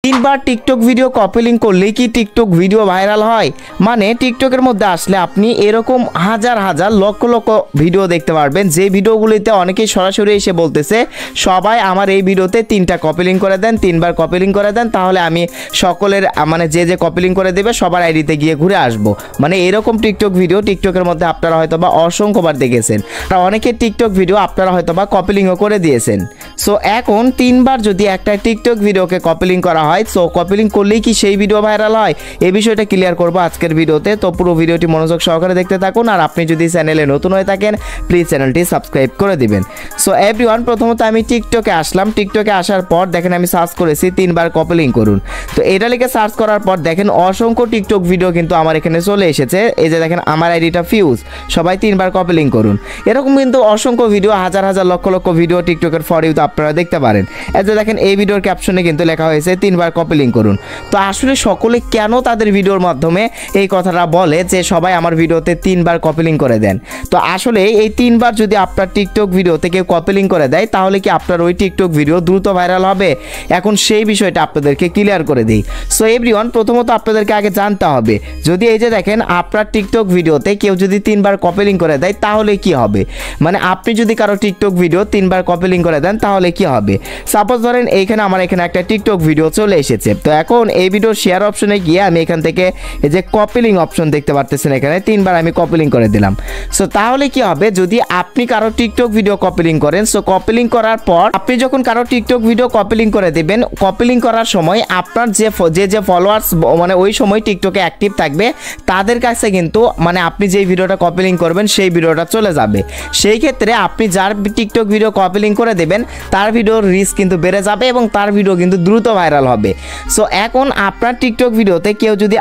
তিনবার TikTok video copy link করলেই কি টিকটক ভিডিও ভাইরাল হয়? মানে টিকটকের মধ্যে আসলে আপনি এরকম হাজার হাজার লক্ষ লক্ষ ভিডিও দেখতে পারবেন, যে ভিডিওগুলিতে অনেকেই সরাসরি এসে বলতেছে সবাই আমার এই ভিডিওতে 3টা কপি লিঙ্ক করে দেন, 3বার কপি লিঙ্ক করে দেন, তাহলে আমি সকলের মানে যে কপি লিঙ্ক করে দেবে সবার আইডিতে গিয়ে ঘুরে আসবো। মানে এরকম টিকটক ভিডিও টিকটকের মধ্যে আপনারা হয়তো বা অসংখ্যবার দেখেছেন। আর অনেকের টিকটক ভিডিও আপনারা হয়তো বা কপি লিঙ্কও করে দিয়েছেন। সো এখন 3বার যদি একটা টিকটক ভিডিওকে কপি লিঙ্ক করা হয়, সো কপি লিঙ্ক করলেই কি সেই ভিডিও ভাইরাল হয়? এই বিষয়টা ক্লিয়ার করবো আজকের ভিডিওতে। তো পুরো ভিডিওটি মনোযোগ সহকারে দেখতে থাকুন। আর আপনি যদি চ্যানেলে নতুন হয়ে থাকেন প্লিজ চ্যানেলটি সাবস্ক্রাইব করে দিবেন। সো এভরিওয়ান, প্রথমত আমি টিকটকে আসলাম। টিকটকে আসার পর দেখেন আমি সার্চ করেছি 3বার কপি লিঙ্ক করুন। তো এটা লিখে সার্চ করার পর দেখেন অসংখ্য টিকটক ভিডিও কিন্তু আমার এখানে চলে এসেছে। এই যে দেখেন আমার আইডিটা ফিউজ, সবাই 3বার কপি লিঙ্ক করুন। এরকম কিন্তু অসংখ্য ভিডিও, হাজার হাজার লক্ষ লক্ষ ভিডিও টিকটকের ফর ইউতে আপনারা দেখতে পারেন। এই যে দেখেন এই ভিডিওর ক্যাপশনে কিন্তু লেখা হয়েছে 3বার কপি লিঙ্ক করুন। তো আসলে সকলে কেন তাদের ভিডিওর মাধ্যমে এই কথাটা বলে যে সবাই আমার ভিডিওতে 3বার কপি লিঙ্ক করে দেন? তো আসলে এই 3বার যদি আপনার টিকটক ভিডিওতে কেউ কপি লিঙ্ক করে দেয় তাহলে কি আপনার ওই টিকটক ভিডিও দ্রুত ভাইরাল হবে? এখন সেই বিষয়টা আপনাদেরকে ক্লিয়ার করে দিই। সো এভরিওয়ান, প্রথমত আপনাদেরকে আগে জানতে হবে, যদি এই যে দেখেন আপনার টিকটক ভিডিওতে কেউ যদি 3বার কপি লিঙ্ক করে দেয় তাহলে কি হবে? মানে আপনি যদি কারো টিকটক ভিডিও 3বার কপি লিঙ্ক করে দেন তাহলে কি হবে? সাপোজ ধরেন এইখানে আমার এখানে একটা টিকটক ভিডিও চলে এসেছে। তো এখন এই ভিডিওর শেয়ার অপশনে গিয়ে আমি এখান থেকে এই যে কপি লিঙ্ক অপশন দেখতে পারতেছেন, এখানে 3বার আমি কপি লিঙ্ক করে দিলাম। সো তাহলে কি হবে, যদি আপনি কারো টিকটক ভিডিও কপি লিঙ্ক করেন, সো কপি লিঙ্ক করার পর আপনি যখন কারো টিকটক ভিডিও কপি লিঙ্ক করে দিবেন, কপি লিঙ্ক করার সময় আপনার যে ফলোয়ার্স মানে ওই সময় টিকটকে অ্যাক্টিভ থাকবে তাদের কাছে কিন্তু মানে আপনি যেই ভিডিওটা কপি লিঙ্ক করবেন সেই ভিডিওটা চলে যাবে। সেই ক্ষেত্রে আপনি যার টিকটক ভিডিও কপি লিঙ্ক করে দেবেন তার ভিডিওর রিচ কিন্তু বেড়ে যাবে এবং তার ভিডিও কিন্তু দ্রুত ভাইরাল হবে। সো এখন আপনার টিকটক ভিডিওতে কেউ যদি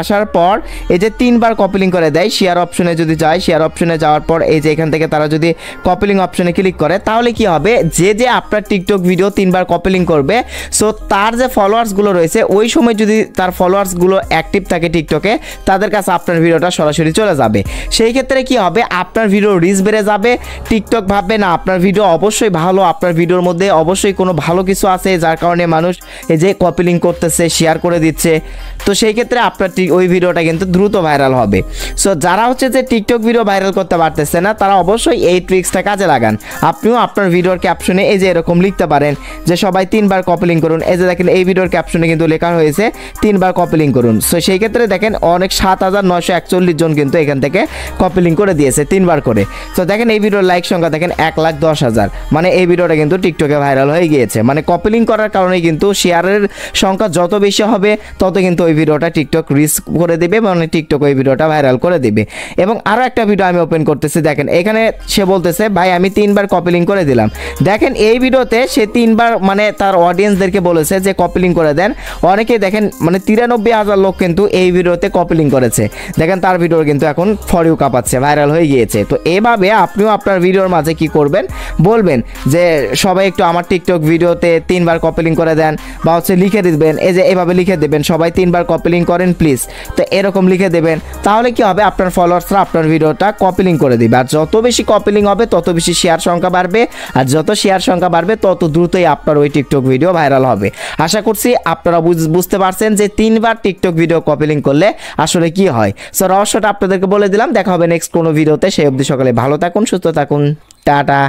আসার পর এই যে 3বার কপি লিঙ্ক করে দেয়, শেয়ার অপশনে যদি যায়, শেয়ার অপশনে যাওয়ার পর এই যে এখান থেকে তারা যদি কপি লিঙ্ক অপশনে ক্লিক করে তাহলে কি হবে, যে আপনার টিকটক ভিডিও 3বার কপি লিঙ্ক করবে, সো তার যে ফলোয়ার্সগুলো রয়েছে ওই সময় যদি তার ফলোয়ার্সগুলো অ্যাক্টিভ থাকে টিকটকে, তাদের কাছে আপনার ভিডিওটা সরাসরি চলে যাবে। সেই ক্ষেত্রে কি হবে, আপনার ভিডিও রিচ বেড়ে যাবে। টিকটক ভাববে না আপনার ভিডিও অবশ্যই ভালো, আপনার ভিডিওর মধ্যে অবশ্যই কোনো ভালো কিছু আছে যার কারণে মানুষ এই যে কপি লিঙ্ক করতেছে, শেয়ার করে দিচ্ছে। তো সেই ক্ষেত্রে আপনার ওই ভিডিওটা কিন্তু দ্রুত ভাইরাল হবে। সো যারা হচ্ছে যে টিকটক ভিডিও ভাইরাল করতে পারতেছে না তারা অবশ্যই এই ট্রিক্সটা কাজে লাগান। আপনিও আপনার ভিডিওর ক্যাপশনে এই যে এরকম লিখতে পারেন যে সবাই 3বার কপি লিঙ্ক করুন। এই যে দেখেন এই ভিডিওর ক্যাপশনে কিন্তু লেখা হয়েছে 3বার কপি লিঙ্ক করুন। সো সেই ক্ষেত্রে দেখেন অনেক 7941 জন কিন্তু এখান থেকে কপি লিঙ্ক করে দিয়েছে 3বার করে। তো দেখেন এই ভিডিওর লাইক সংখ্যা দেখেন 1,10,000, মানে এই ভিডিওটা কিন্তু টিকটকে ভাইরাল হয়ে গিয়েছে। মানে কপি লিঙ্ক করার কারণে কিন্তু শেয়ারের সংখ্যা যত বেশি হবে তত কিন্তু ওই ভিডিওটা টিকটক রিচ করে দেবে, মানে টিকটক ওই ভিডিওটা ভাইরাল করে দেবে। এবং আরও একটা ভিডিও আমি ওপেন করতেছি, দেখেন এখানে সে বলতেছে ভাই আমি 3বার কপি লিঙ্ক করে দিলাম। দেখেন এই ভিডিওতে সে 3বার মানে তার অডিয়েন্সদেরকে বলেছে যে কপি লিঙ্ক করে দেন। অনেকেই দেখেন মানে 93,000 লোক কিন্তু এই ভিডিওতে কপি লিঙ্ক করেছে। দেখেন তার ভিডিও কিন্তু এখন ফর ইউ কাঁপাচ্ছে, ভাইরাল হয়ে গিয়েছে। তো এভাবে আপনিও আপনার ভিডিওর মাঝে কি করবেন, বলবেন যে সবাই একটু আমার টিকটক ভিডিওতে 3বার কপি লিঙ্ক করে দেন, বা হচ্ছে লিখে দিবেন এই যে এভাবে লিখে দেবেন সবাই 3বার কপি লিঙ্ক করেন প্লিজ। তো এরকম লিখে দেবেন, তাহলে কি হবে আপনার ফলোয়ার্সরা আপনার ভিডিওটা কপি লিঙ্ক করে দিবে। আর যত বেশি কপি লিঙ্ক হবে তত বেশি শেয়ার সংখ্যা বাড়বে, আর যত শেয়ার সংখ্যা বাড়বে তত দ্রুতই আপনার ওই টিকটক ভিডিও ভাইরাল হবে। আশা করছি আপনারা বুঝতে পারছেন যে 3বার টিকটক ভিডিও কপি লিঙ্ক করলে আসলে কি হয়। সো রহস্যটা আপনাদেরকে বলে দিলাম। দেখা হবে নেক্সট কোনো ভিডিওতে। সেই অবধি সকালে ভালো থাকুন, সুস্থ থাকুন, টাটা।